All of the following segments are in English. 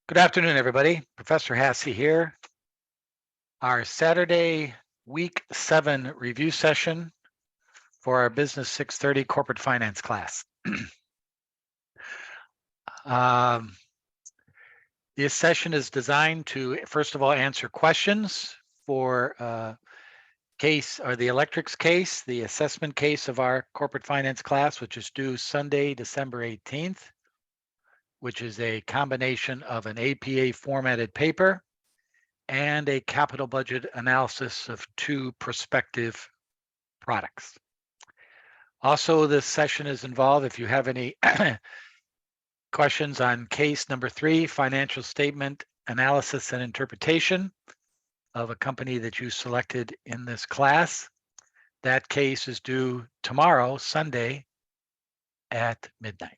Good afternoon, everybody. Professor Hassey here. Our Saturday week 7 review session for our Business 630 corporate finance class. um, this session is designed to, first of all, answer questions for case or the electrics case, the assessment case of our corporate finance class, which is due Sunday, December 18th, which is a combination of an APA formatted paper and a capital budget analysis of two prospective products. Also, this session is involved, if you have any questions on case number 3, financial statement analysis and interpretation of a company that you selected in this class, that case is due tomorrow, Sunday at midnight.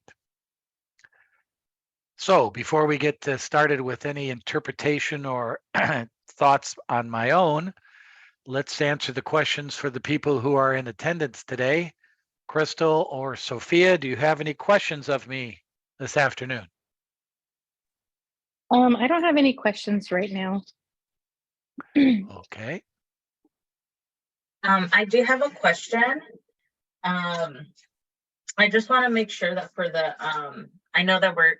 So before we get started with any interpretation or thoughts on my own, let's answer the questions for the people who are in attendance today. Crystal or Sophia, do you have any questions of me this afternoon? I don't have any questions right now. Okay. I do have a question. I just want to make sure that for the, I know that we're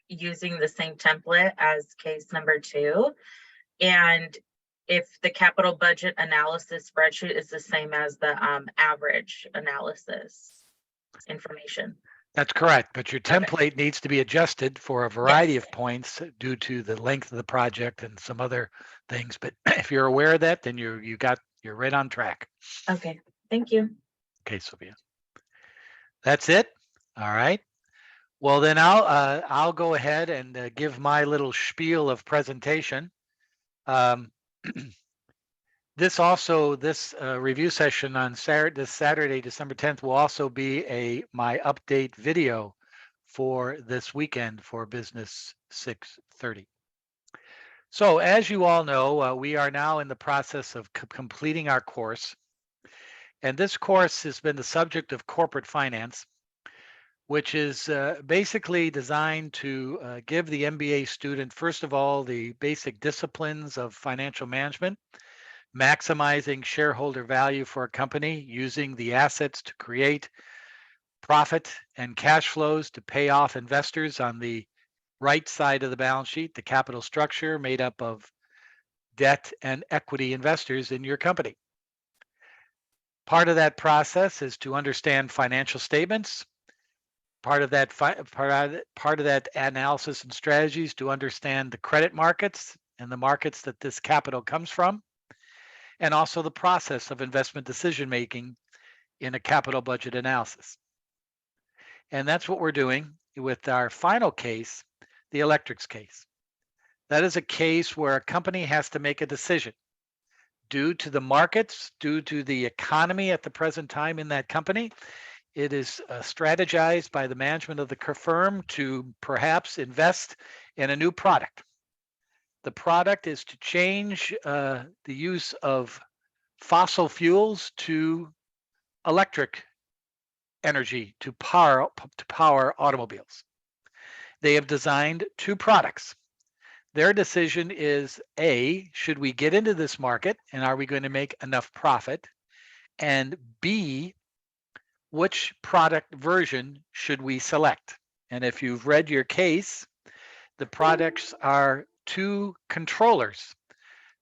using the same template as case number 2. And if the capital budget analysis spreadsheet is the same as the average analysis information. That's correct, but your Okay. template needs to be adjusted for a variety of points due to the length of the project and some other things. But if you're aware of that, then you're right on track. Okay, thank you. Okay, Sophia. That's it. All right. Well, then I'll go ahead and give my little spiel of presentation. This review session on this Saturday, December 10th, will also be my update video for this weekend for Business 630. So as you all know, we are now in the process of completing our course. And this course has been the subject of corporate finance, which is basically designed to give the MBA student, first of all, the basic disciplines of financial management, maximizing shareholder value for a company, using the assets to create profit and cash flows to pay off investors on the right side of the balance sheet, the capital structure made up of debt and equity investors in your company. Part of that process is to understand financial statements. Part of that analysis and strategies to understand the credit markets and the markets that this capital comes from, and also the process of investment decision making in a capital budget analysis. And that's what we're doing with our final case, the electrics case. That is a case where a company has to make a decision due to the markets, due to the economy at the present time in that company. It is strategized by the management of the firm to perhaps invest in a new product. The product is to change the use of fossil fuels to electric energy to power automobiles. They have designed two products. Their decision is A, should we get into this market and are we going to make enough profit? And B, which product version should we select? And if you've read your case, the products are two controllers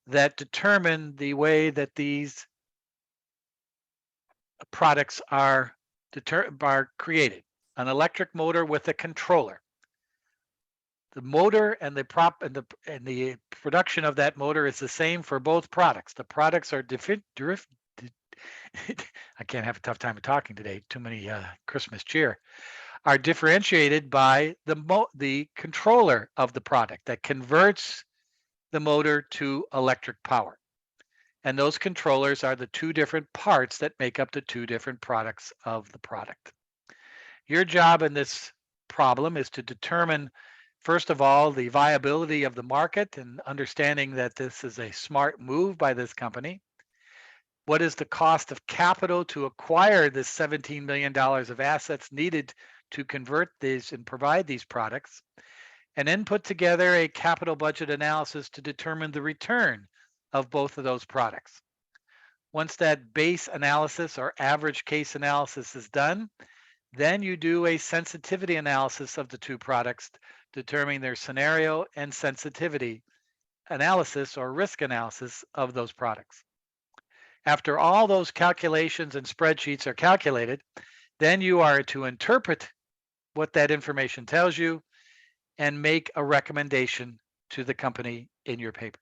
that determine the way that these products are created. An electric motor with a controller. The motor and the production of that motor is the same for both products. The products are I can't have a tough time of talking today. Too many Christmas cheer. Are differentiated by the controller of the product that converts the motor to electric power. And those controllers are the two different parts that make up the two different products of the product. Your job in this problem is to determine, first of all, the viability of the market and understanding that this is a smart move by this company. What is the cost of capital to acquire this $17 million of assets needed to convert these and provide these products? and then put together a capital budget analysis to determine the return of both of those products. Once that base analysis or average case analysis is done, then you do a sensitivity analysis of the two products, determining their scenario and sensitivity analysis or risk analysis of those products. After all those calculations and spreadsheets are calculated, then you are to interpret what that information tells you and make a recommendation to the company in your paper.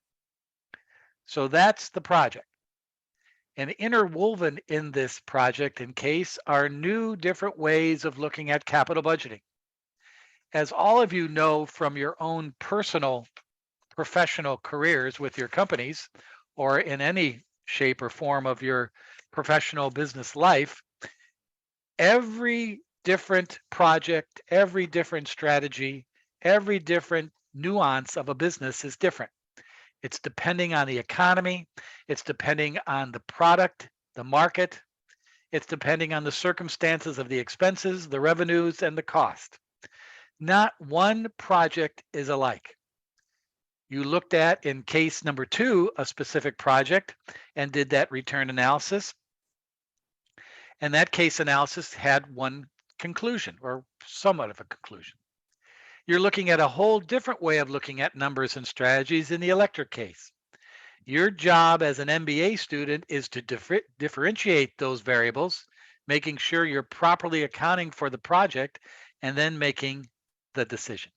So that's the project. And interwoven in this project and case are new different ways of looking at capital budgeting. As all of you know from your own personal professional careers with your companies or in any shape or form of your professional business life, every different project, every different strategy, every different nuance of a business is different. It's depending on the economy. It's depending on the product, the market. It's depending on the circumstances of the expenses, the revenues, and the cost. Not one project is alike. You looked at, in case number 2, a specific project and did that return analysis. And that case analysis had one conclusion, or somewhat of a conclusion. You're looking at a whole different way of looking at numbers and strategies in the electric case. Your job as an MBA student is to differentiate those variables, making sure you're properly accounting for the project and then making the decision.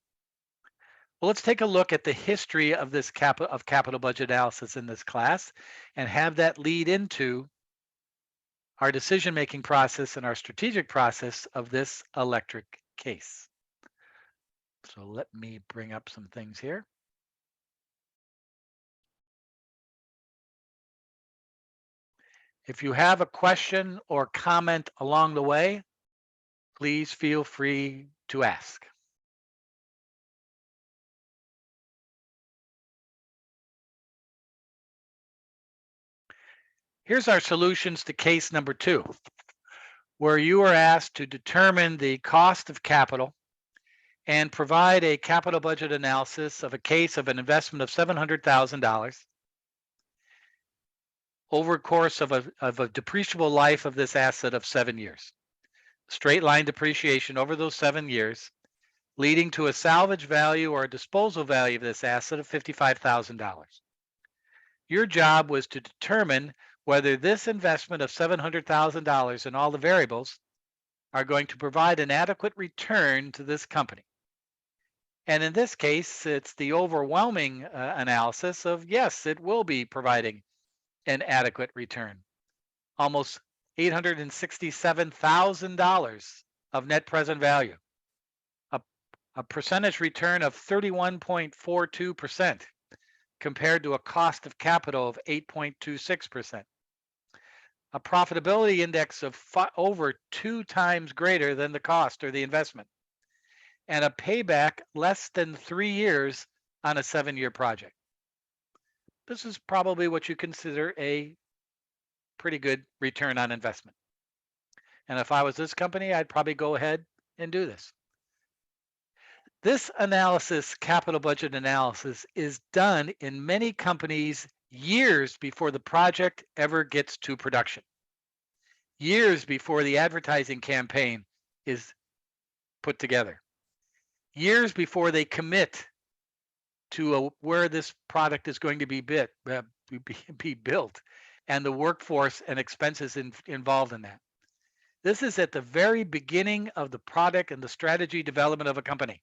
Well, let's take a look at the history of this capital budget analysis in this class and have that lead into our decision-making process and our strategic process of this electric case. So let me bring up some things here. If you have a question or comment along the way, please feel free to ask. Here's our solutions to case number 2, where you are asked to determine the cost of capital and provide a capital budget analysis of a case of an investment of $700,000 over a course of a depreciable life of this asset of 7 years. Straight line depreciation over those 7 years, leading to a salvage value or a disposal value of this asset of $55,000. Your job was to determine whether this investment of $700,000 and all the variables are going to provide an adequate return to this company. And in this case, it's the overwhelming analysis of yes, it will be providing an adequate return. Almost $867,000 of net present value, a percentage return of 31.42% compared to a cost of capital of 8.26%. A profitability index of over 2 times greater than the cost or the investment, and a payback less than 3 years on a 7-year project. This is probably what you consider a pretty good return on investment. And if I was this company, I'd probably go ahead and do this. This analysis, capital budget analysis, is done in many companies years before the project ever gets to production, years before the advertising campaign is put together, years before they commit to where this product is going to be built and the workforce and expenses involved in that. This is at the very beginning of the product and the strategy development of a company.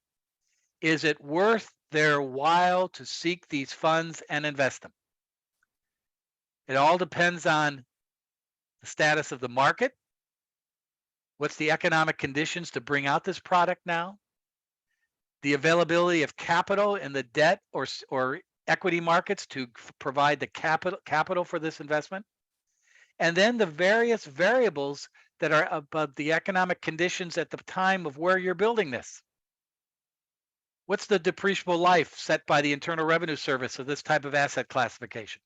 Is it worth their while to seek these funds and invest them? It all depends on the status of the market. What's the economic conditions to bring out this product now? The availability of capital in the debt or equity markets to provide the capital for this investment. And then the various variables that are above the economic conditions at the time of where you're building this. What's the depreciable life set by the Internal Revenue Service of this type of asset classification?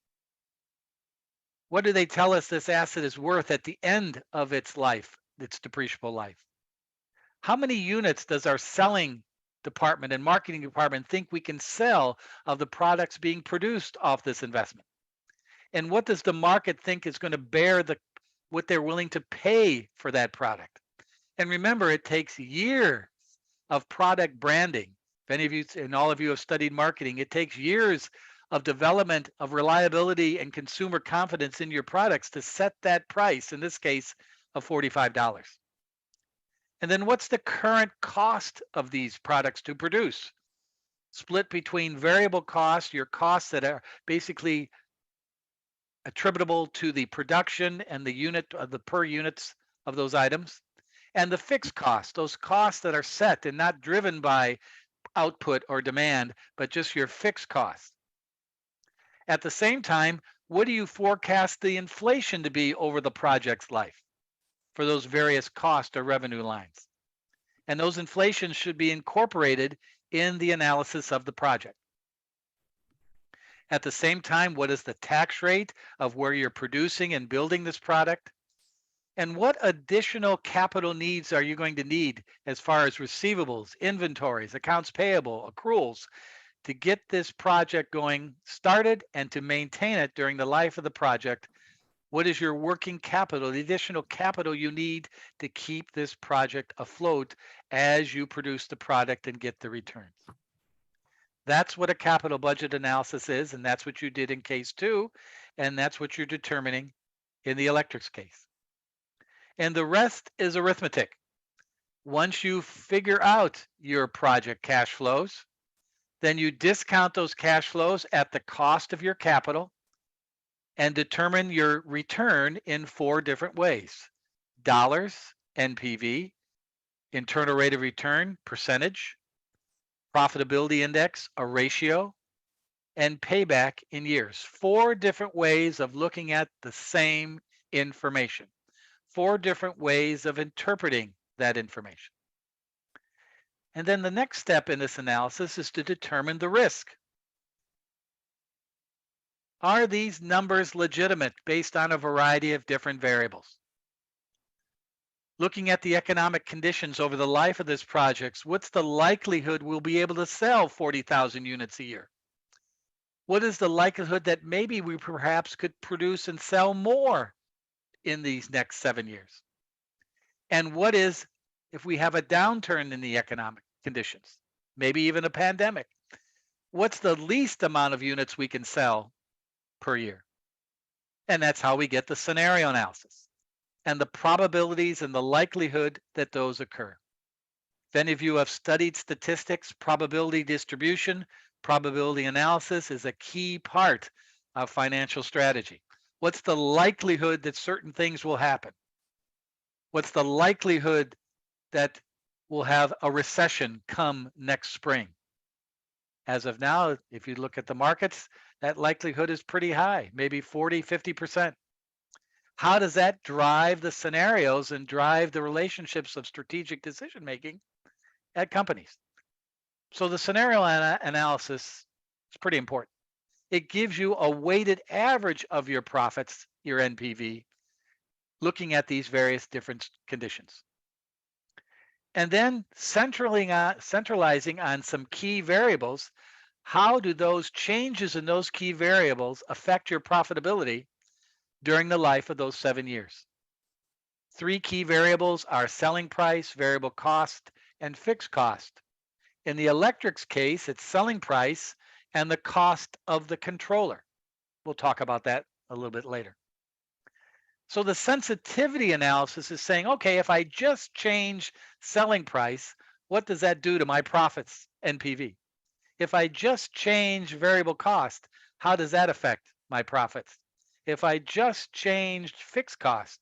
What do they tell us this asset is worth at the end of its life, its depreciable life? How many units does our selling department and marketing department think we can sell of the products being produced off this investment? And what does the market think is going to bear what they're willing to pay for that product? And remember, it takes years of product branding. If any of you and all of you have studied marketing, it takes years of development of reliability and consumer confidence in your products to set that price, in this case of $45. And then what's the current cost of these products to produce? Split between variable costs, your costs that are basically attributable to the production and the unit of the per units of those items, and the fixed costs, those costs that are set and not driven by output or demand, but just your fixed costs. At the same time, what do you forecast the inflation to be over the project's life for those various cost or revenue lines? And those inflations should be incorporated in the analysis of the project. At the same time, what is the tax rate of where you're producing and building this product? And what additional capital needs are you going to need as far as receivables, inventories, accounts payable, accruals to get this project going started and to maintain it during the life of the project? What is your working capital, the additional capital you need to keep this project afloat as you produce the product and get the returns? That's what a capital budget analysis is, and that's what you did in case 2, and that's what you're determining in the electrics case. And the rest is arithmetic. Once you figure out your project cash flows, then you discount those cash flows at the cost of your capital and determine your return in 4 different ways: dollars, NPV, internal rate of return, percentage, profitability index, a ratio, and payback in years. 4 different ways of looking at the same information, 4 different ways of interpreting that information. And then the next step in this analysis is to determine the risk. Are these numbers legitimate based on a variety of different variables? Looking at the economic conditions over the life of this project, what's the likelihood we'll be able to sell 40,000 units a year? What is the likelihood that maybe we perhaps could produce and sell more in these next 7 years? And what is if we have a downturn in the economic conditions, maybe even a pandemic? What's the least amount of units we can sell per year? And that's how we get the scenario analysis and the probabilities and the likelihood that those occur. If any of you have studied statistics, probability distribution, probability analysis is a key part of financial strategy. What's the likelihood that certain things will happen? What's the likelihood that we'll have a recession come next spring? As of now, if you look at the markets, that likelihood is pretty high, maybe 40, 50%. How does that drive the scenarios and drive the relationships of strategic decision making at companies? So the scenario analysis is pretty important. It gives you a weighted average of your profits, your NPV, looking at these various different conditions. And then centralizing on some key variables. How do those changes in those key variables affect your profitability during the life of those 7 years? 3 key variables are selling price, variable cost, and fixed cost. In the electrics case, it's selling price and the cost of the controller. We'll talk about that a little bit later. So the sensitivity analysis is saying, okay, if I just change selling price, what does that do to my profits, NPV? If I just change variable cost, how does that affect my profits? If I just changed fixed cost,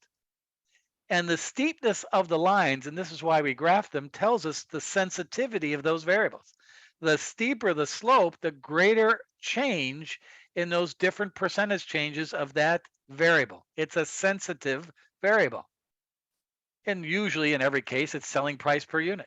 and the steepness of the lines, and this is why we graph them, tells us the sensitivity of those variables. The steeper the slope, the greater change in those different percentage changes of that variable. It's a sensitive variable. And usually in every case, it's selling price per unit.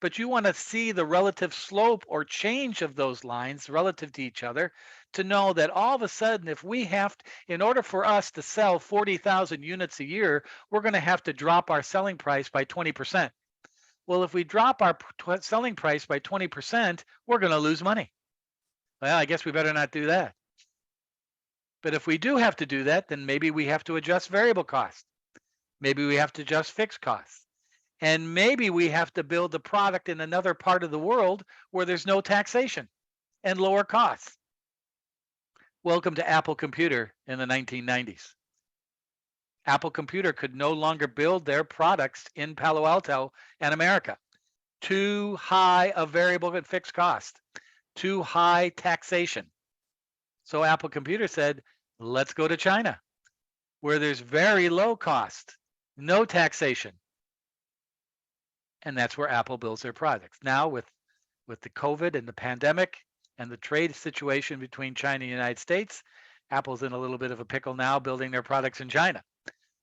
But you want to see the relative slope or change of those lines relative to each other to know that all of a sudden, if we have to, in order for us to sell 40,000 units a year, we're going to have to drop our selling price by 20%. Well, if we drop our selling price by 20%, we're going to lose money. Well, I guess we better not do that. But if we do have to do that, then maybe we have to adjust variable costs. Maybe we have to adjust fixed costs. And maybe we have to build the product in another part of the world where there's no taxation and lower costs. Welcome to Apple Computer in the 1990s. Apple Computer could no longer build their products in Palo Alto and America. Too high a variable and fixed cost, too high taxation. So Apple Computer said, let's go to China, where there's very low cost, no taxation. And that's where Apple builds their products. Now with the COVID and the pandemic and the trade situation between China and the United States, Apple's in a little bit of a pickle now building their products in China.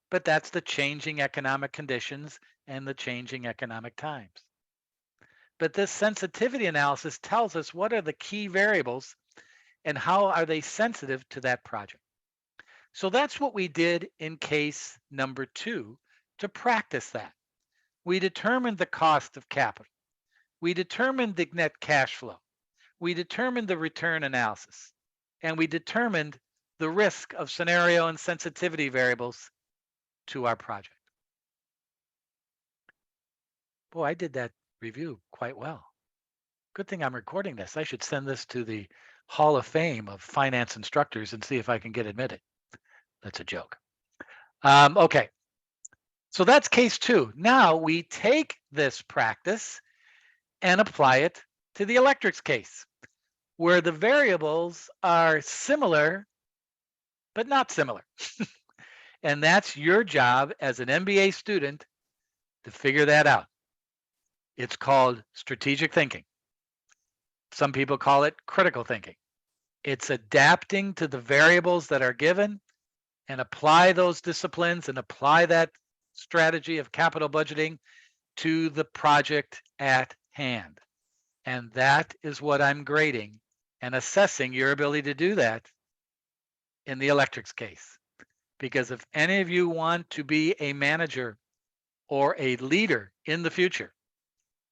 But that's the changing economic conditions and the changing economic times. But this sensitivity analysis tells us what are the key variables and how are they sensitive to that project. So that's what we did in case number 2 to practice that. We determined the cost of capital. We determined the net cash flow. We determined the return analysis. And we determined the risk of scenario and sensitivity variables to our project. Boy, I did that review quite well. Good thing I'm recording this. I should send this to the Hall of Fame of finance instructors and see if I can get admitted. That's a joke. Okay, so that's case 2. Now we take this practice and apply it to the electrics case, where the variables are similar, but not similar. And that's your job as an MBA student to figure that out. It's called strategic thinking. Some people call it critical thinking. It's adapting to the variables that are given and apply those disciplines and apply that strategy of capital budgeting to the project at hand. And that is what I'm grading and assessing your ability to do that in the electrics case. Because if any of you want to be a manager or a leader in the future,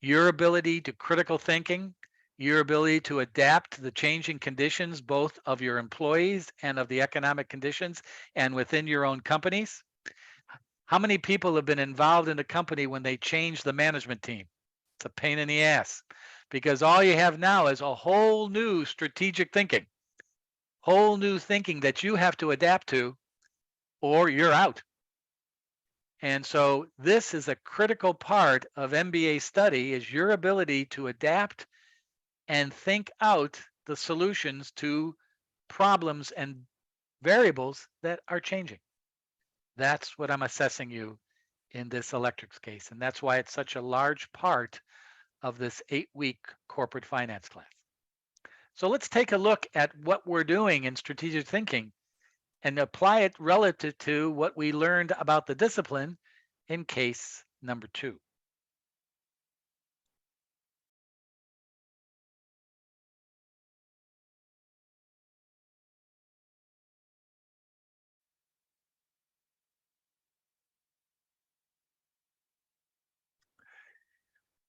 your ability to critical thinking, your ability to adapt to the changing conditions, both of your employees and of the economic conditions and within your own companies. How many people have been involved in a company when they change the management team? It's a pain in the ass because all you have now is a whole new strategic thinking, whole new thinking that you have to adapt to or you're out. And so this is a critical part of MBA study is your ability to adapt and think out the solutions to problems and variables that are changing. That's what I'm assessing you in this electrics case. And that's why it's such a large part of this 8-week corporate finance class. So let's take a look at what we're doing in strategic thinking and apply it relative to what we learned about the discipline in case number 2.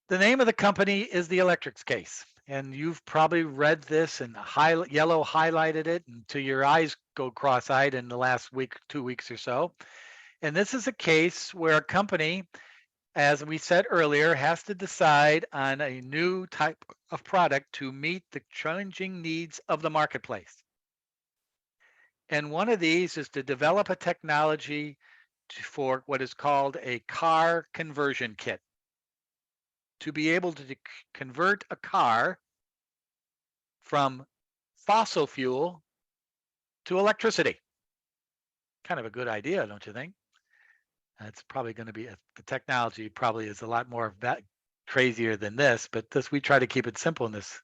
The name of the company is the electrics case. And you've probably read this and yellow highlighted it until your eyes go cross-eyed in the last week, 2 weeks or so. And this is a case where a company, as we said earlier, has to decide on a new type of product to meet the changing needs of the marketplace. And one of these is to develop a technology for what is called a car conversion kit, to be able to convert a car from fossil fuel to electricity. Kind of a good idea, don't you think? It's probably going to be, the technology probably is a lot more crazier than this, but we try to keep it simple in this.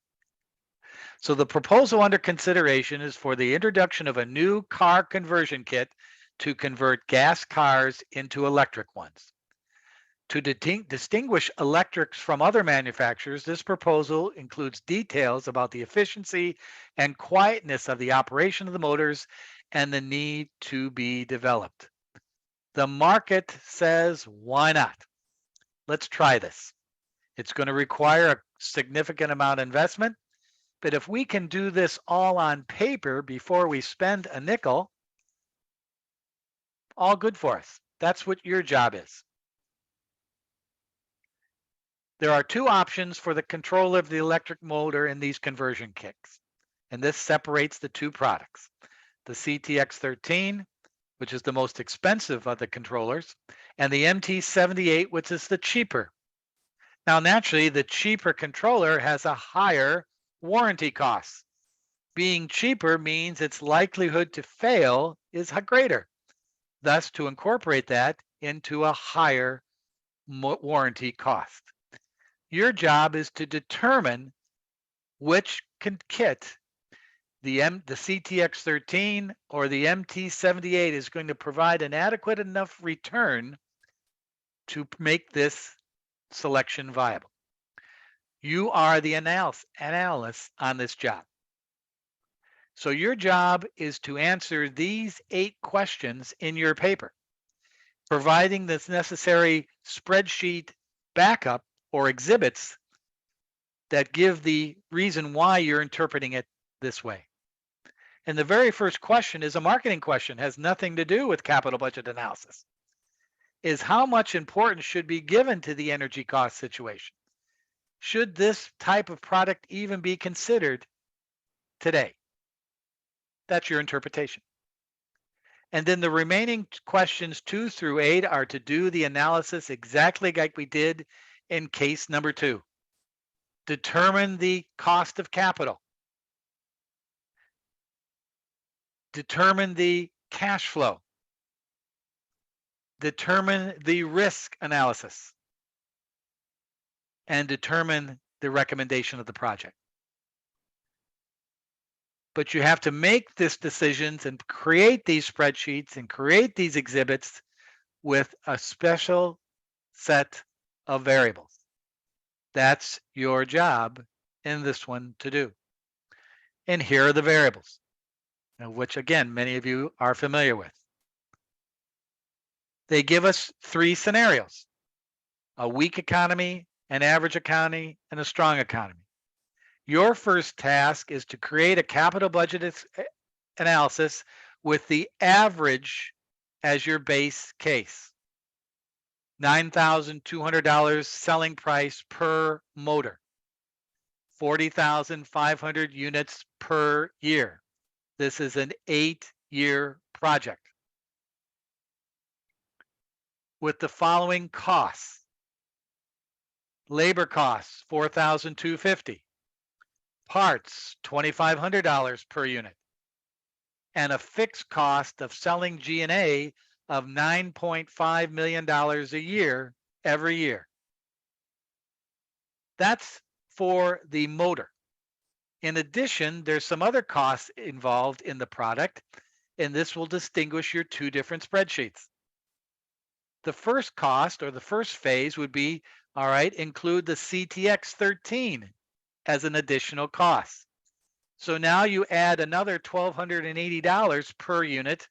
So the proposal under consideration is for the introduction of a new car conversion kit to convert gas cars into electric ones. To distinguish electrics from other manufacturers, this proposal includes details about the efficiency and quietness of the operation of the motors and the need to be developed. The market says, why not? Let's try this. It's going to require a significant amount of investment. But if we can do this all on paper before we spend a nickel, all good for us. That's what your job is. There are two options for the control of the electric motor in these conversion kits, and this separates the two products. The CTX13, which is the most expensive of the controllers, and the MT78, which is the cheaper. Now, naturally, the cheaper controller has a higher warranty cost. Being cheaper means its likelihood to fail is greater. Thus, to incorporate that into a higher warranty cost. Your job is to determine which kit, the CTX13 or the MT78, is going to provide an adequate enough return to make this selection viable. You are the analyst on this job. So your job is to answer these 8 questions in your paper, providing this necessary spreadsheet backup or exhibits that give the reason why you're interpreting it this way. And the very first question is a marketing question, has nothing to do with capital budget analysis. Is how much importance should be given to the energy cost situation? Should this type of product even be considered today? That's your interpretation. And then the remaining questions 2 through 8 are to do the analysis exactly like we did in case number 2. Determine the cost of capital. Determine the cash flow. Determine the risk analysis. And determine the recommendation of the project. But you have to make these decisions and create these spreadsheets and create these exhibits with a special set of variables. That's your job in this one to do. And here are the variables, which again, many of you are familiar with. They give us 3 scenarios: a weak economy, an average economy, and a strong economy. Your first task is to create a capital budget analysis with the average as your base case. $9,200 selling price per motor. 40,500 units per year. This is an 8-year project. With the following costs. Labor costs, $4,250. Parts, $2,500 per unit. And a fixed cost of selling G&A of $9.5 million a year every year. That's for the motor. In addition, there's some other costs involved in the product, and this will distinguish your 2 different spreadsheets. The first cost, or the first phase, would be, all right, include the CTX13 as an additional cost. So now you add another $1,280 per unit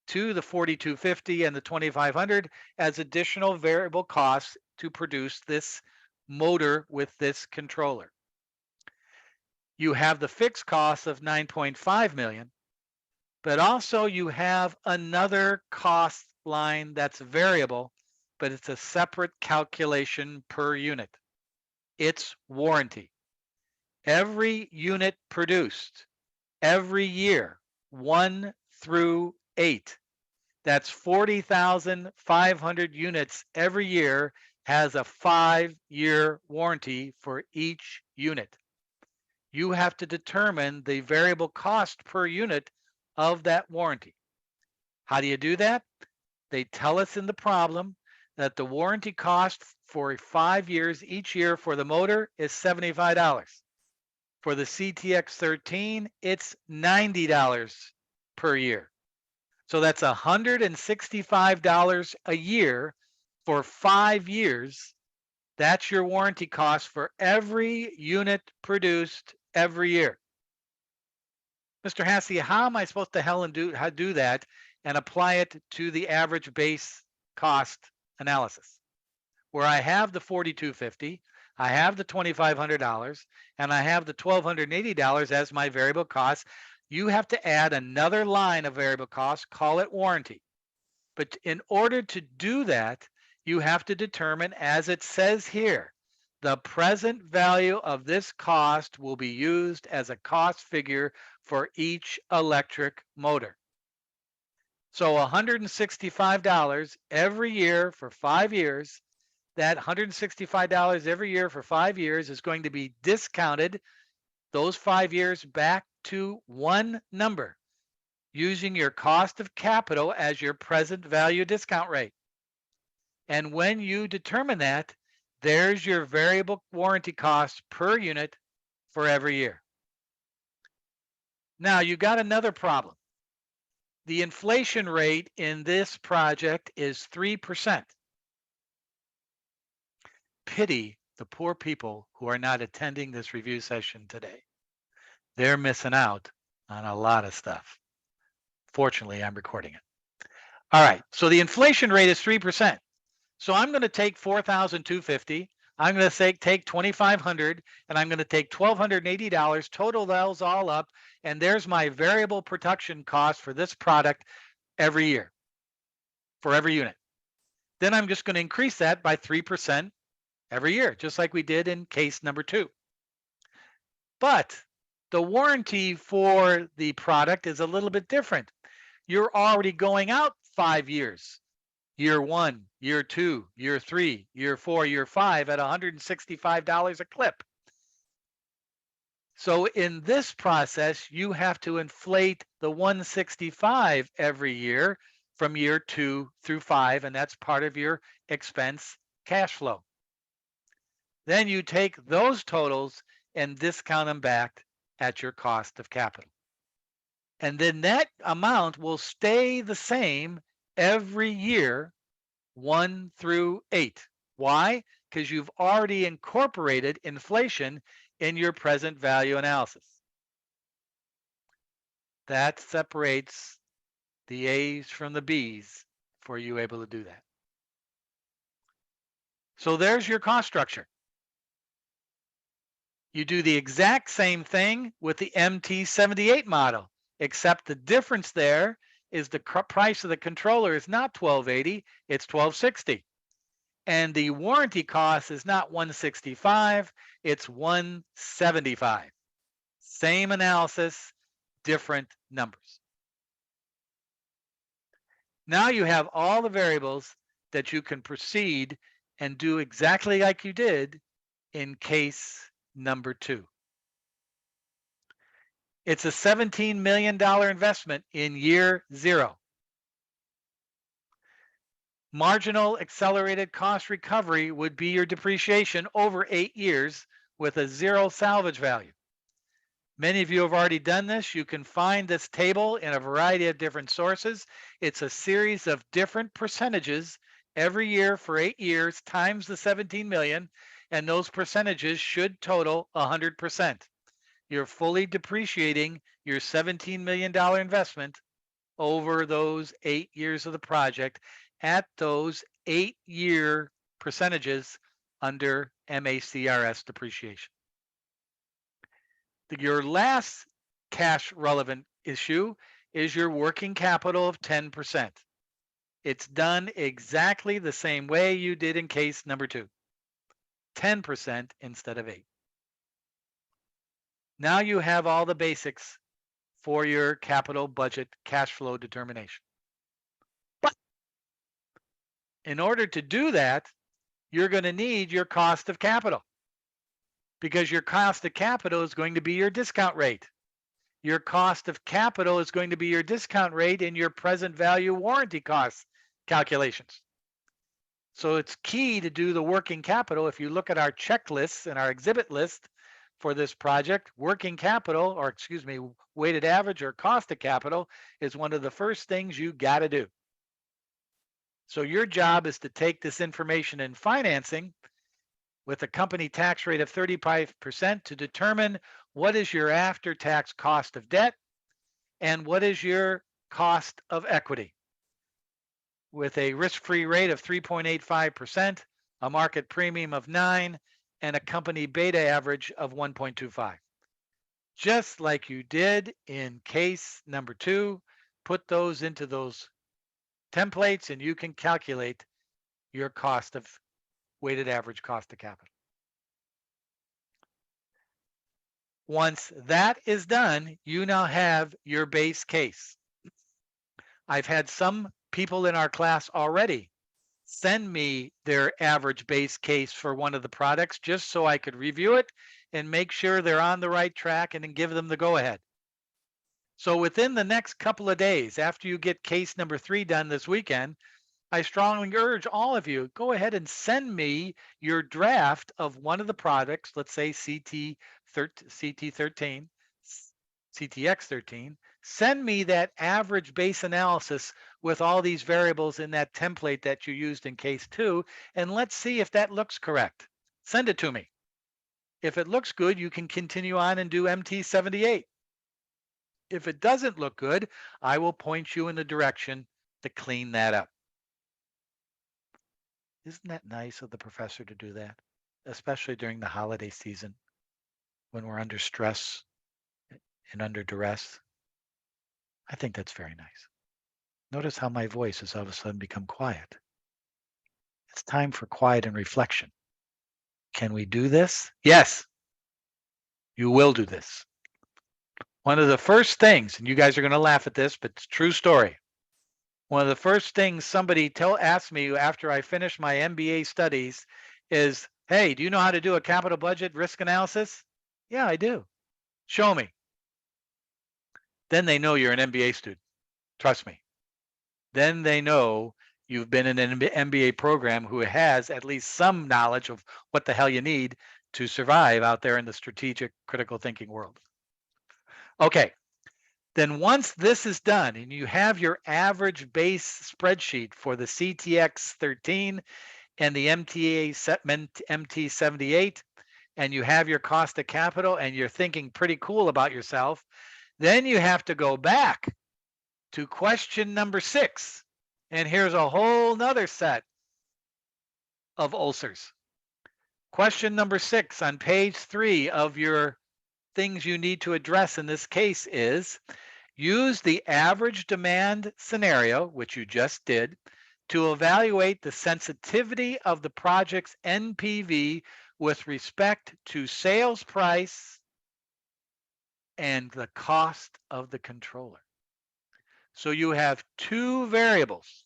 to the $4,250 and the $2,500 as additional variable costs to produce this motor with this controller. You have the fixed cost of $9.5 million, but also you have another cost line that's variable, but it's a separate calculation per unit. It's warranty. Every unit produced every year, 1 through 8, that's 40,500 units every year, has a 5-year warranty for each unit. You have to determine the variable cost per unit of that warranty. How do you do that? They tell us in the problem that the warranty cost for 5 years each year for the motor is $75. For the CTX13, it's $90 per year. So that's $165 a year for 5 years. That's your warranty cost for every unit produced every year. Mr. Hassey, how am I supposed to do that and apply it to the average base cost analysis? Where I have the $4,250, I have the $2,500 and I have the $1,280 as my variable cost. You have to add another line of variable costs, call it warranty. But in order to do that, you have to determine, as it says here, the present value of this cost will be used as a cost figure for each electric motor. So $165 every year for 5 years, that $165 every year for 5 years is going to be discounted those 5 years back to one number using your cost of capital as your present value discount rate. And when you determine that, there's your variable warranty cost per unit for every year. Now you got another problem. The inflation rate in this project is 3%. Pity the poor people who are not attending this review session today. They're missing out on a lot of stuff. Fortunately, I'm recording it. All right, so the inflation rate is 3%. So I'm going to take 4,250. I'm going to take 2,500, and I'm going to take $1,280, total those all up, and there's my variable production cost for this product every year for every unit. Then I'm just going to increase that by 3% every year, just like we did in case number 2. But the warranty for the product is a little bit different. You're already going out 5 years. Year 1, year 2, year 3, year 4, year 5 at $165 a clip. So in this process, you have to inflate the 165 every year from year 2 through 5, and that's part of your expense cash flow. Then you take those totals and discount them back at your cost of capital. And then that amount will stay the same every year, 1 through 8. Why? Because you've already incorporated inflation in your present value analysis. That separates the A's from the B's for you able to do that. So there's your cost structure. You do the exact same thing with the MT78 model, except the difference there is the price of the controller is not $1,280, it's $1,260. And the warranty cost is not $165, it's $175. Same analysis, different numbers. Now you have all the variables that you can proceed and do exactly like you did in case number 2. It's a $17 million investment in year 0. Marginal accelerated cost recovery would be your depreciation over 8 years with a 0 salvage value. Many of you have already done this. You can find this table in a variety of different sources. It's a series of different percentages every year for 8 years times the 17 million, and those percentages should total 100%. You're fully depreciating your $17 million investment over those 8 years of the project at those 8-year percentages under MACRS depreciation. Your last cash relevant issue is your working capital of 10%. It's done exactly the same way you did in case number 2, 10% instead of 8. Now you have all the basics for your capital budget cash flow determination. But in order to do that, you're going to need your cost of capital, because your cost of capital is going to be your discount rate. Your cost of capital is going to be your discount rate in your present value warranty cost calculations. So it's key to do the working capital. If you look at our checklists and our exhibit list for this project, working capital, or excuse me, weighted average or cost of capital is one of the first things you got to do. So your job is to take this information in financing with a company tax rate of 35% to determine what is your after-tax cost of debt and what is your cost of equity. With a risk-free rate of 3.85%, a market premium of 9, and a company beta average of 1.25. Just like you did in case number 2, put those into those templates and you can calculate your cost of weighted average cost of capital. Once that is done, you now have your base case. I've had some people in our class already send me their average base case for one of the products just so I could review it and make sure they're on the right track and then give them the go ahead. So within the next couple of days, after you get case number 3 done this weekend, I strongly urge all of you, go ahead and send me your draft of one of the products, let's say CT13, CTX13. Send me that average base analysis with all these variables in that template that you used in case 2, and let's see if that looks correct. Send it to me. If it looks good, you can continue on and do MT78. If it doesn't look good, I will point you in the direction to clean that up. Isn't that nice of the professor to do that, especially during the holiday season when we're under stress and under duress? I think that's very nice. Notice how my voice has all of a sudden become quiet. It's time for quiet and reflection. Can we do this? Yes, you will do this. One of the first things, and you guys are going to laugh at this, but it's a true story. One of the first things somebody asked me after I finished my MBA studies is, hey, do you know how to do a capital budget risk analysis? Yeah, I do. Show me. Then they know you're an MBA student. Trust me. Then they know you've been in an MBA program who has at least some knowledge of what the hell you need to survive out there in the strategic critical thinking world. Okay. Then once this is done and you have your average base spreadsheet for the CTX13 and the MT78, and you have your cost of capital and you're thinking pretty cool about yourself, then you have to go back to question number 6. And here's a whole nother set of ulcers. Question number 6 on page 3 of your things you need to address in this case is, use the average demand scenario, which you just did, to evaluate the sensitivity of the project's NPV with respect to sales price and the cost of the controller. So you have 2 variables.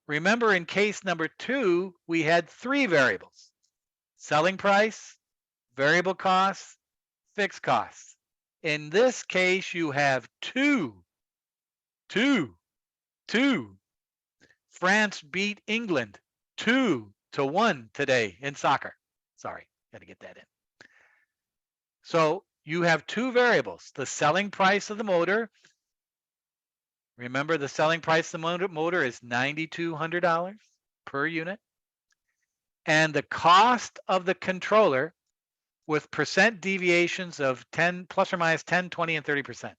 Remember, in case number 2, we had 3 variables: selling price, variable costs, fixed costs. In this case, you have 2. France beat England 2-1 today in soccer. Sorry, got to get that in. So you have 2 variables: the selling price of the motor. Remember, the selling price of the motor is $9,200 per unit. And the cost of the controller with percent deviations of 10, plus or minus 10, 20, and 30%.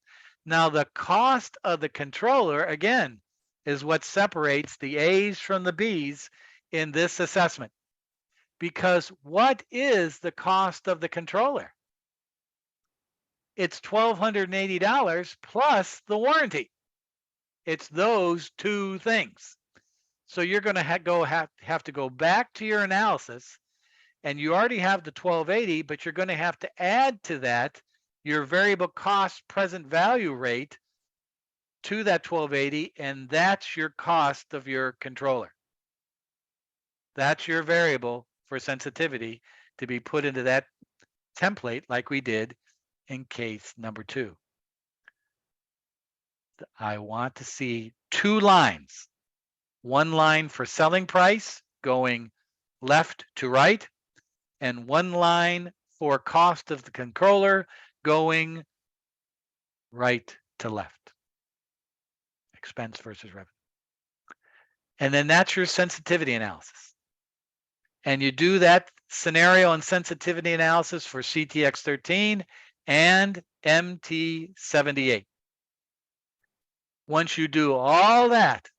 Now, the cost of the controller, again, is what separates the A's from the B's in this assessment. Because what is the cost of the controller? It's $1,280 plus the warranty. It's those 2 things. So you're going to have to go back to your analysis, and you already have the 1280, but you're going to have to add to that your variable cost present value rate to that 1280, and that's your cost of your controller. That's your variable for sensitivity to be put into that template like we did in case number 2. I want to see 2 lines. 1 line for selling price going left to right, and 1 line for cost of the controller going right to left. Expense versus revenue. And then that's your sensitivity analysis. And you do that scenario and sensitivity analysis for CTX13 and MT78. Once you do all that,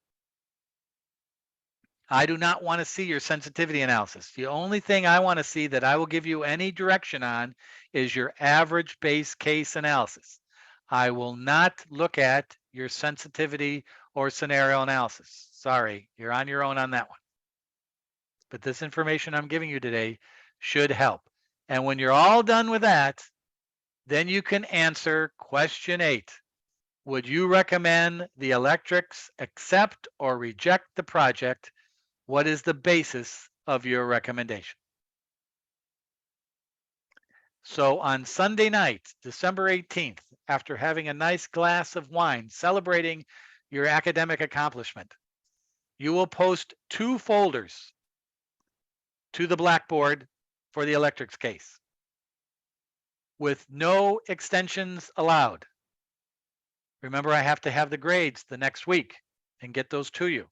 I do not want to see your sensitivity analysis. The only thing I want to see that I will give you any direction on is your average base case analysis. I will not look at your sensitivity or scenario analysis. Sorry, you're on your own on that one. But this information I'm giving you today should help. And when you're all done with that, then you can answer question 8. Would you recommend the electrics accept or reject the project? What is the basis of your recommendation? So on Sunday night, December 18th, after having a nice glass of wine celebrating your academic accomplishment, you will post 2 folders to the Blackboard for the electrics case with no extensions allowed. Remember, I have to have the grades the next week and get those to you.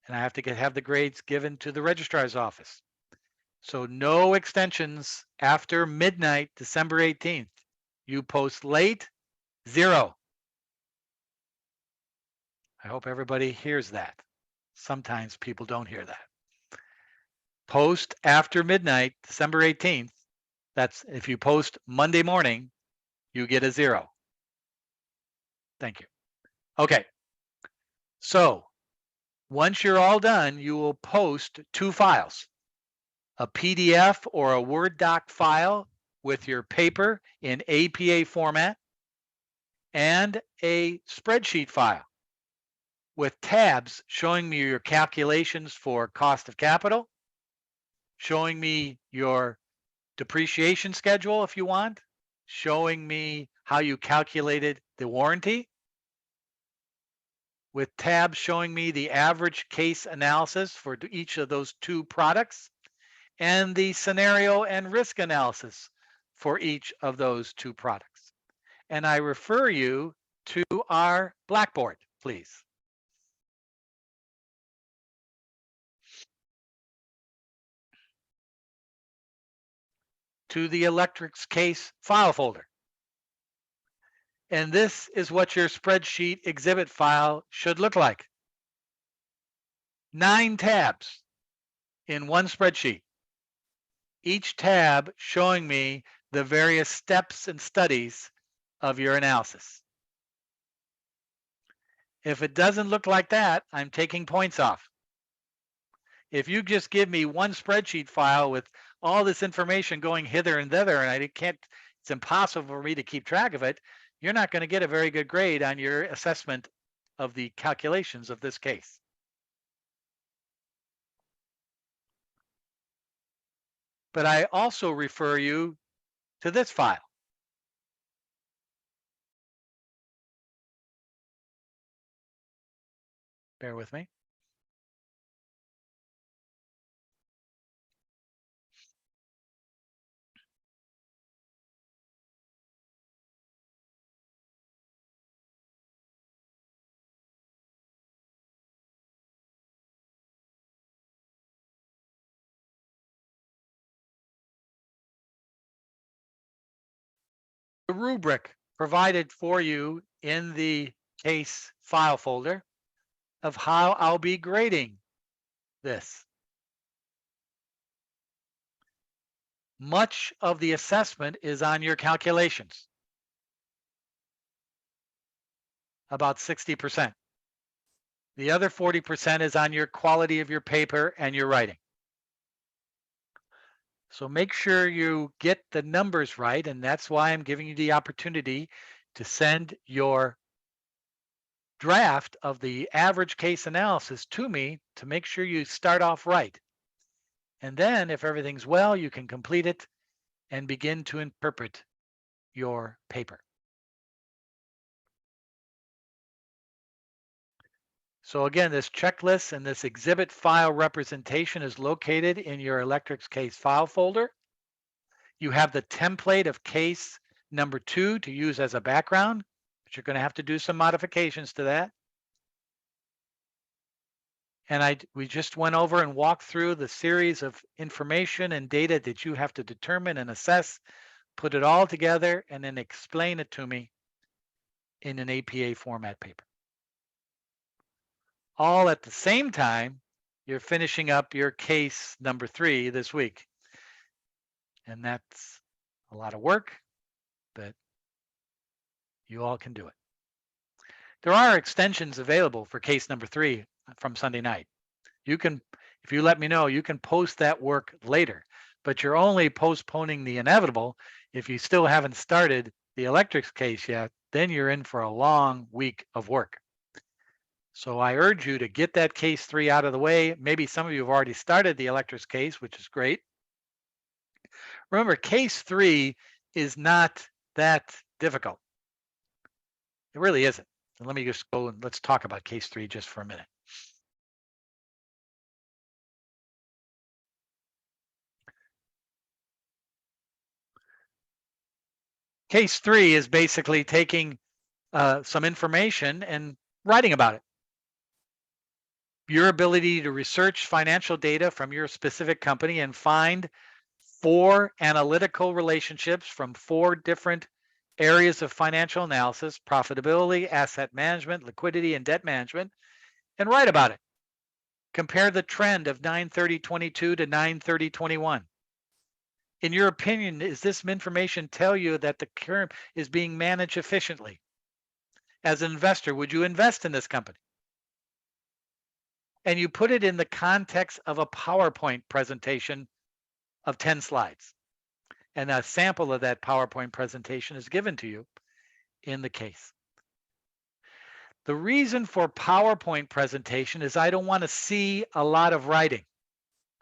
And I have to have the grades given to the registrar's office. So no extensions after midnight, December 18th. You post late, 0. I hope everybody hears that. Sometimes people don't hear that. Post after midnight, December 18th. That's if you post Monday morning, you get a 0. Thank you. Okay. So once you're all done, you will post 2 files, a PDF or a Word doc file with your paper in APA format, and a spreadsheet file with tabs showing me your calculations for cost of capital, showing me your depreciation schedule if you want, showing me how you calculated the warranty, with tabs showing me the average case analysis for each of those 2 products, and the scenario and risk analysis for each of those 2 products. And I refer you to our Blackboard, please. To the electrics case file folder. And this is what your spreadsheet exhibit file should look like. 9 tabs in one spreadsheet. Each tab showing me the various steps and studies of your analysis. If it doesn't look like that, I'm taking points off. If you just give me one spreadsheet file with all this information going hither and thither, and it's impossible for me to keep track of it, you're not going to get a very good grade on your assessment of the calculations of this case. But I also refer you to this file. Bear with me. The rubric provided for you in the case file folder of how I'll be grading this. Much of the assessment is on your calculations, about 60%. The other 40% is on your quality of your paper and your writing. So make sure you get the numbers right, and that's why I'm giving you the opportunity to send your draft of the average case analysis to me to make sure you start off right. And then if everything's well, you can complete it and begin to interpret your paper. So again, this checklist and this exhibit file representation is located in your electrics case file folder. You have the template of case number 2 to use as a background, but you're going to have to do some modifications to that. And we just went over and walked through the series of information and data that you have to determine and assess, put it all together, and then explain it to me in an APA format paper. All at the same time, you're finishing up your case number 3 this week. And that's a lot of work, but you all can do it. There are extensions available for case number 3 from Sunday night. You can, if you let me know, you can post that work later, but you're only postponing the inevitable. If you still haven't started the electrics case yet, then you're in for a long week of work. So I urge you to get that case 3 out of the way. Maybe some of you have already started the electrics case, which is great. Remember, case 3 is not that difficult. It really isn't. And let me just go and let's talk about case 3 just for a minute. Case 3 is basically taking some information and writing about it. Your ability to research financial data from your specific company and find 4 analytical relationships from 4 different areas of financial analysis: profitability, asset management, liquidity, and debt management, and write about it. Compare the trend of 9/30/22 to 9/30/21. In your opinion, does this information tell you that the current is being managed efficiently? As an investor, would you invest in this company? And you put it in the context of a PowerPoint presentation of 10 slides. And a sample of that PowerPoint presentation is given to you in the case. The reason for PowerPoint presentation is I don't want to see a lot of writing.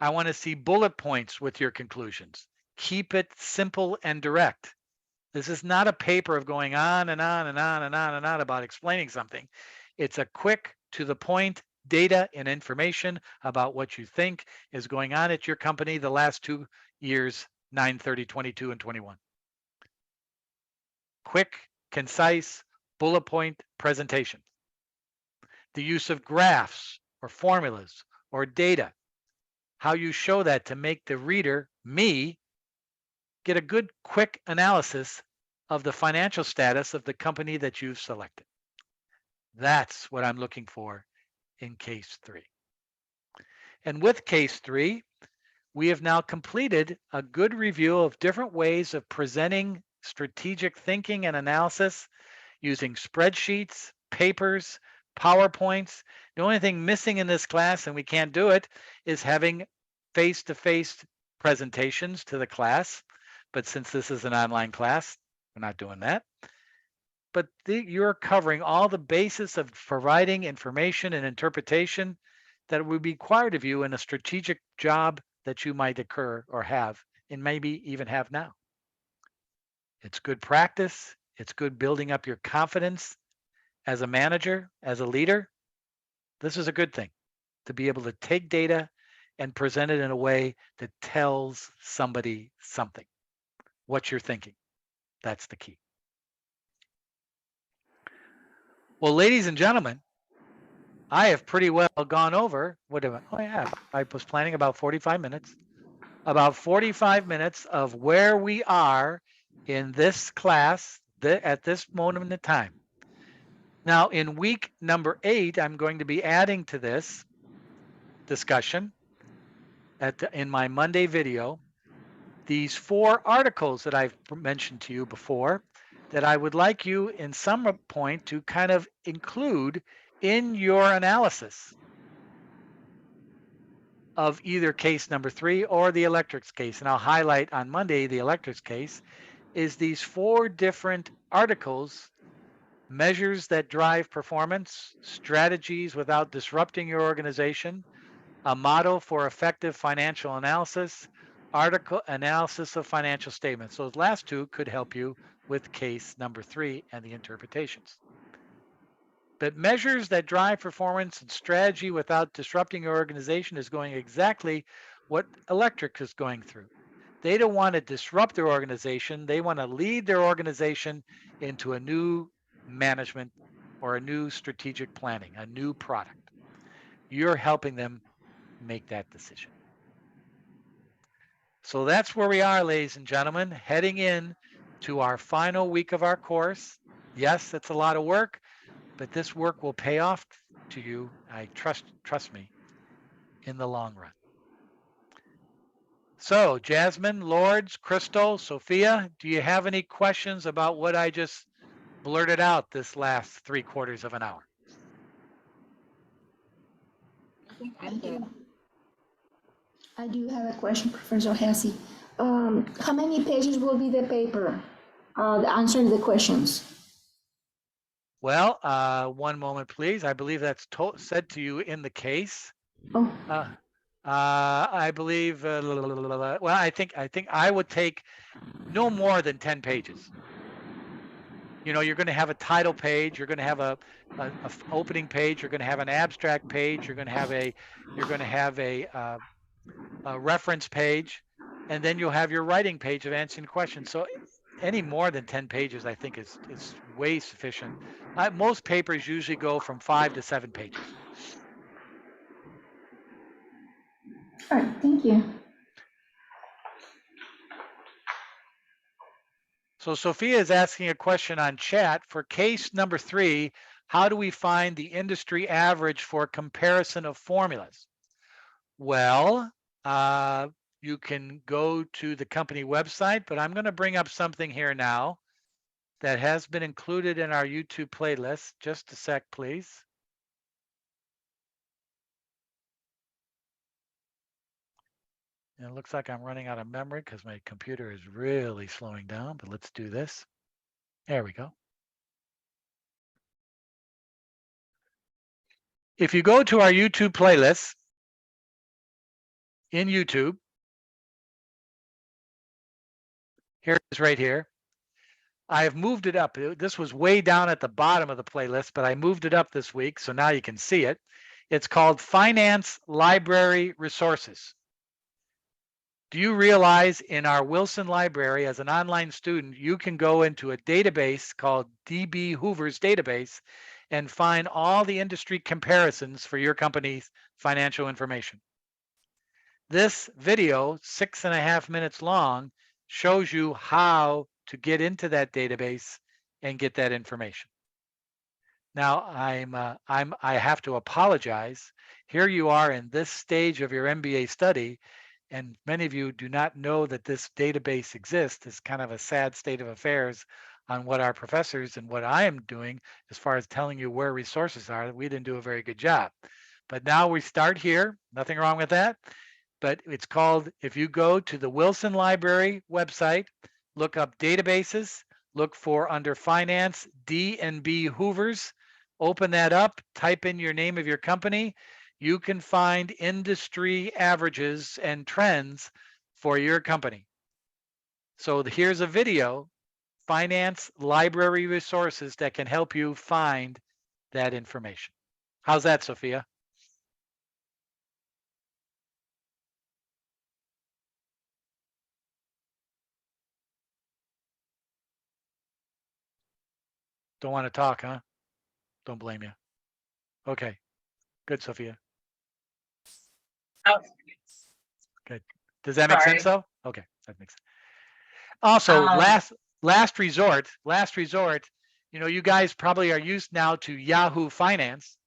I want to see bullet points with your conclusions. Keep it simple and direct. This is not a paper of going on and on and on and on and on about explaining something. It's a quick, to the point data and information about what you think is going on at your company the last 2 years, 9/30/22 and 21. Quick, concise, bullet point presentation. The use of graphs or formulas or data, how you show that to make the reader, me, get a good quick analysis of the financial status of the company that you've selected. That's what I'm looking for in case 3. And with case 3, we have now completed a good review of different ways of presenting strategic thinking and analysis using spreadsheets, papers, PowerPoints. The only thing missing in this class, and we can't do it, is having face-to-face presentations to the class. But since this is an online class, we're not doing that. But you're covering all the basis of providing information and interpretation that would be required of you in a strategic job that you might occur or have, and maybe even have now. It's good practice. It's good building up your confidence as a manager, as a leader. This is a good thing, to be able to take data and present it in a way that tells somebody something, what you're thinking. That's the key. Well, ladies and gentlemen, I have pretty well gone over, I was planning about 45 minutes, about 45 minutes of where we are in this class at this moment in time. Now, in week number 8, I'm going to be adding to this discussion in my Monday video, these 4 articles that I've mentioned to you before that I would like you in some point to kind of include in your analysis of either case number 3 or the electrics case. And I'll highlight on Monday the electrics case is these 4 different articles: measures that drive performance, strategies without disrupting your organization, a model for effective financial analysis, article analysis of financial statements. Those last 2 could help you with case number 3 and the interpretations. But measures that drive performance and strategy without disrupting your organization is going exactly what electric is going through. They don't want to disrupt their organization. They want to lead their organization into a new management or a new strategic planning, a new product. You're helping them make that decision. So that's where we are, ladies and gentlemen, heading in to our final week of our course. Yes, it's a lot of work, but this work will pay off to you. I trust me, in the long run. So Jasmine, Lourdes, Crystal, Sophia, do you have any questions about what I just blurted out this last 3/4 of an hour? I do have a question, Professor Hesse. How many pages will be the paper answering the questions? Well, one moment, please. I believe that's said to you in the case. Oh, I believe, well, I think I would take no more than 10 pages. You know, you're going to have a title page, you're going to have a opening page, you're going to have an abstract page, you're going to have a reference page, and then you'll have your writing page of answering questions. So any more than 10 pages, I think is way sufficient. Most papers usually go from 5 to 7 pages. all right, thank you. So Sophia is asking a question on chat for case number 3. How do we find the industry average for comparison of formulas? Well, you can go to the company website, but I'm going to bring up something here now that has been included in our YouTube playlist. Just a sec, please. And it looks like I'm running out of memory because my computer is really slowing down, but let's do this. There we go. If you go to our YouTube playlist in YouTube, here it is right here. I have moved it up. This was way down at the bottom of the playlist, but I moved it up this week, so now you can see it. It's called Finance Library Resources. Do you realize in our Wilson Library, as an online student, you can go into a database called DB Hoover's database and find all the industry comparisons for your company's financial information. This video, 6.5 minutes long, shows you how to get into that database and get that information. Now, I have to apologize. Here you are in this stage of your MBA study, and many of you do not know that this database exists. It's kind of a sad state of affairs on what our professors and what I am doing as far as telling you where resources are. We didn't do a very good job. But now we start here. Nothing wrong with that. But it's called, if you go to the Wilson Library website, look up databases, look for under finance, D&B Hoovers, open that up, type in your name of your company. You can find industry averages and trends for your company. So here's a video, finance library resources that can help you find that information. How's that, Sophia? Don't want to talk, huh? Don't blame you. Okay, good, Sophia. Oh, Good. Does that make sense sorry. though? Okay, that makes sense. Also, Um, last resort, you know, you guys probably are used now to Yahoo Finance.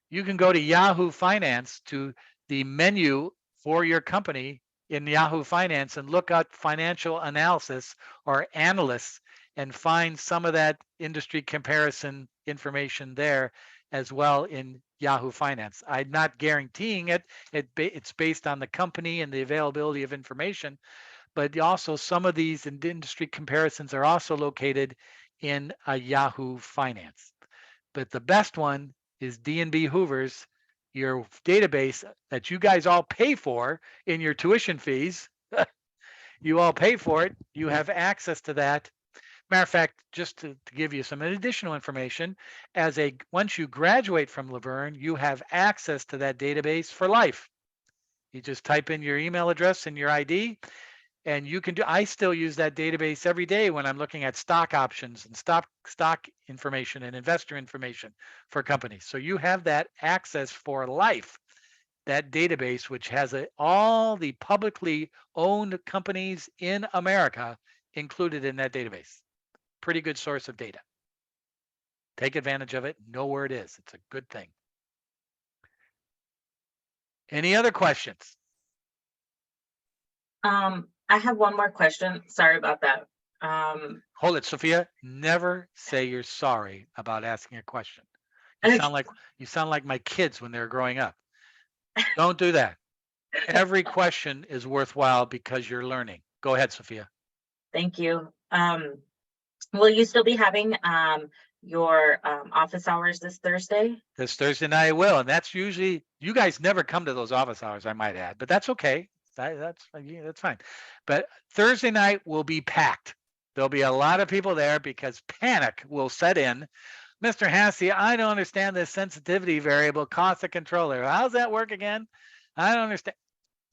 You can go to Yahoo Finance to the menu for your company in Yahoo Finance and look up financial analysis or analysts and find some of that industry comparison information there as well in Yahoo Finance. I'm not guaranteeing it. It's based on the company and the availability of information, but also some of these industry comparisons are also located in a Yahoo Finance. But the best one is D&B Hoover's, your database that you guys all pay for in your tuition fees. You all pay for it. You have access to that. Matter of fact, just to give you some additional information, once you graduate from Laverne, you have access to that database for life. You just type in your email address and your ID, and you can do. I still use that database every day when I'm looking at stock options and stock information and investor information for companies. So you have that access for life. That database, which has all the publicly owned companies in America included in that database. Pretty good source of data. Take advantage of it. Know where it is. It's a good thing. Any other questions? I have one more question. Sorry about that. Hold it, Sophia. Never say you're sorry about asking a question. You sound like my kids when they're growing up. Don't do that. Every question is worthwhile because you're learning. Go ahead, Sophia. Thank you. Will you still be having your office hours this Thursday? This Thursday night I will, and that's usually you guys never come to those office hours, I might add, but that's okay. That's fine. But Thursday night will be packed. There'll be a lot of people there because panic will set in. Mr. Hassey, I don't understand this sensitivity variable cost of controller. How's that work again? I don't understand.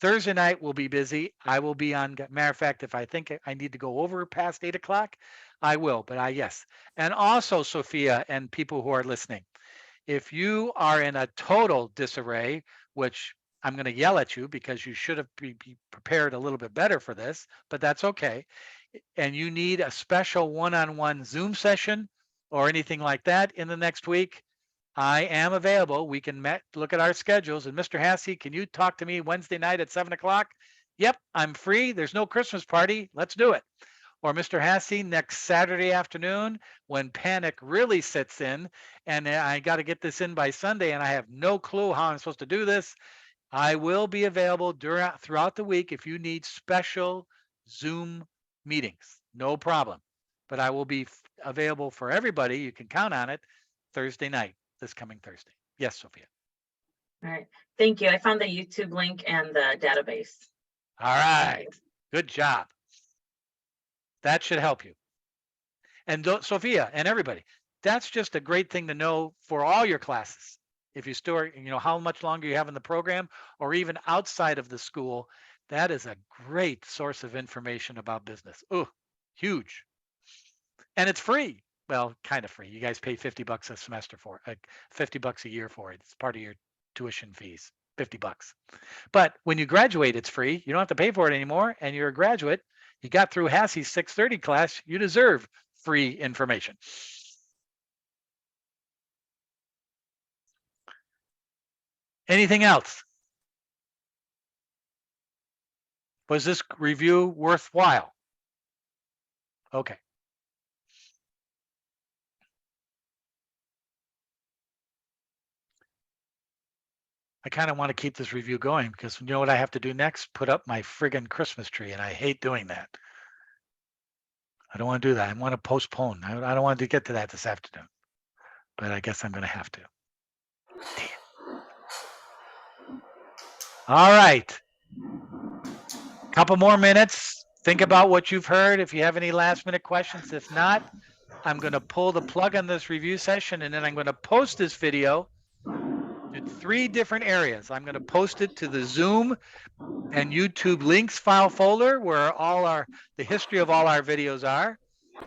Thursday night will be busy. I will be on. Matter of fact, if I think I need to go over past 8 o'clock, I will. But yes. And also, Sophia and people who are listening, if you are in a total disarray, which I'm going to yell at you because you should have be prepared a little bit better for this, but that's okay. And you need a special one-on-one Zoom session or anything like that in the next week, I am available. We can look at our schedules. And Mr. Hassey, can you talk to me Wednesday night at 7 o'clock? Yep, I'm free. There's no Christmas party. Let's do it. Or Mr. Hassey, next Saturday afternoon, when panic really sets in and I got to get this in by Sunday and I have no clue how I'm supposed to do this, I will be available throughout the week if you need special Zoom meetings. No problem. But I will be available for everybody. You can count on it Thursday night, this coming Thursday. Yes, Sophia. All right. Thank you. I found the YouTube link and the database. All right. Good job. That should help you. And Sophia and everybody, that's just a great thing to know for all your classes. If you store, how much longer you have in the program or even outside of the school, that is a great source of information about business. Oh, huge. And it's free. Well, kind of free. You guys pay $50 a semester for it, $50 a year for it. It's part of your tuition fees, $50. But when you graduate, it's free. You don't have to pay for it anymore. And you're a graduate. You got through Hassey's 630 class. You deserve free information. Anything else? Was this review worthwhile? Okay. I kind of want to keep this review going because you know what I have to do next? Put up my friggin' Christmas tree, and I hate doing that. I don't want to do that. I want to postpone. I don't want to get to that this afternoon, but I guess I'm going to have to. Damn. All right. Couple more minutes. Think about what you've heard. If you have any last minute questions, if not, I'm going to pull the plug on this review session, and then I'm going to post this video in 3 different areas. I'm going to post it to the Zoom and YouTube links file folder where the history of all our videos are.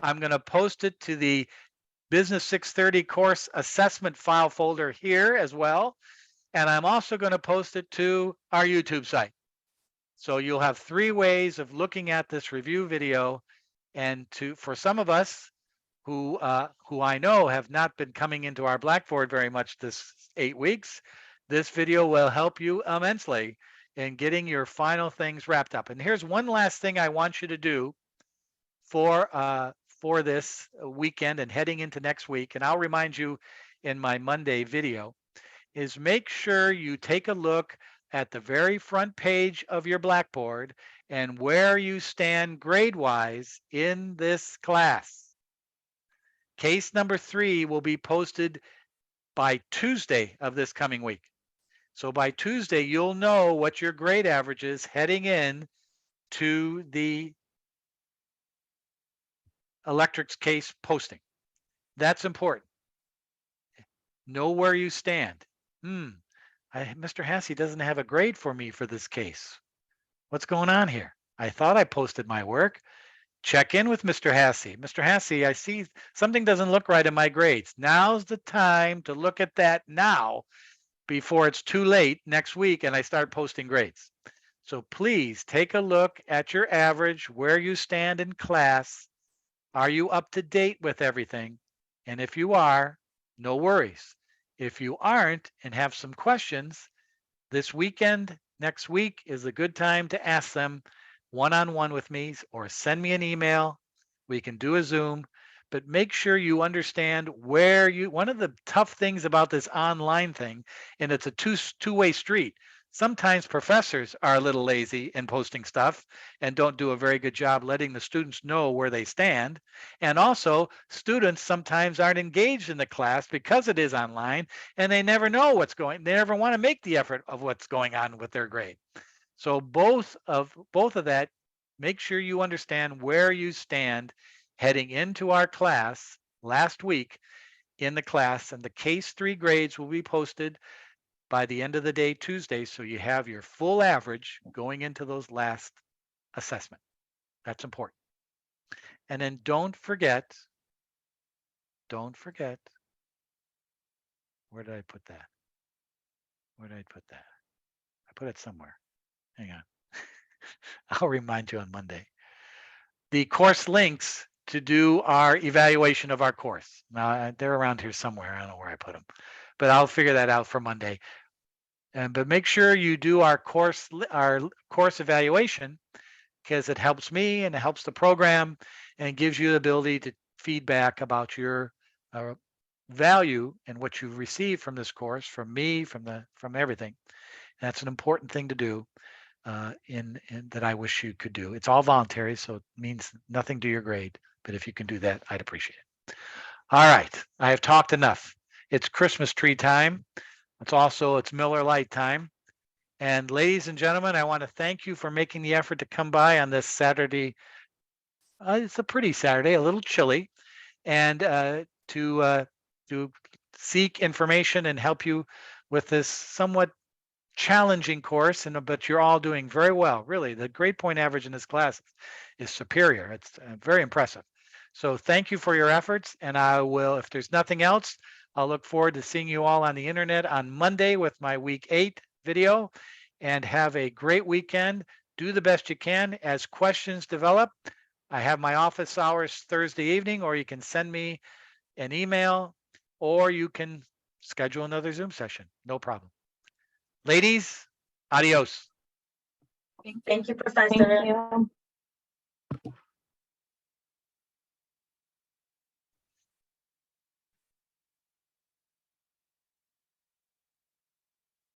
I'm going to post it to the Business 630 course assessment file folder here as well. And I'm also going to post it to our YouTube site. So you'll have 3 ways of looking at this review video. And for some of us who I know have not been coming into our Blackboard very much this 8 weeks, this video will help you immensely in getting your final things wrapped up. And here's one last thing I want you to do for this weekend and heading into next week. And I'll remind you in my Monday video is make sure you take a look at the very front page of your Blackboard and where you stand grade-wise in this class. Case number 3 will be posted by Tuesday of this coming week. So by Tuesday, you'll know what your grade average is heading in to the electrics case posting. That's important. Know where you stand. Mr. Hassey doesn't have a grade for me for this case. What's going on here? I thought I posted my work. Check in with Mr. Hassey. Mr. Hassey, I see something doesn't look right in my grades. Now's the time to look at that now before it's too late next week and I start posting grades. So please take a look at your average, where you stand in class. Are you up to date with everything? And if you are, no worries. If you aren't and have some questions, this weekend, next week is a good time to ask them one-on-one with me or send me an email. We can do a Zoom, but make sure you understand where one of the tough things about this online thing, and it's a two-way street. Sometimes professors are a little lazy in posting stuff and don't do a very good job letting the students know where they stand. And also, students sometimes aren't engaged in the class because it is online and they never know what's going, they never want to make the effort of what's going on with their grade. So both of that, make sure you understand where you stand heading into our class last week in the class, and the case 3 grades will be posted by the end of the day Tuesday, so you have your full average going into those last assessment. That's important. And then don't forget, where did I put that? Where did I put that? I put it somewhere. Hang on. I'll remind you on Monday. The course links to do our evaluation of our course. Now they're around here somewhere. I don't know where I put them, but I'll figure that out for Monday. But make sure you do our course evaluation, because it helps me and it helps the program and gives you the ability to feedback about your value and what you've received from this course, from me, from everything. And that's an important thing to do. In that I wish you could do. It's all voluntary, so it means nothing to your grade. But if you can do that, I'd appreciate it. All right, I have talked enough. It's Christmas tree time. It's Miller Lite time. And ladies and gentlemen, I want to thank you for making the effort to come by on this Saturday. It's a pretty Saturday, a little chilly, and to seek information and help you with this somewhat challenging course, but you're all doing very well. Really, the grade point average in this class is superior. It's very impressive. So thank you for your efforts, and I will, if there's nothing else, I'll look forward to seeing you all on the internet on Monday with my week 8 video, and have a great weekend. Do the best you can. As questions develop, I have my office hours Thursday evening, or you can send me an email, or you can schedule another Zoom session. No problem. Ladies, adios. Thank you, Professor. Thank you.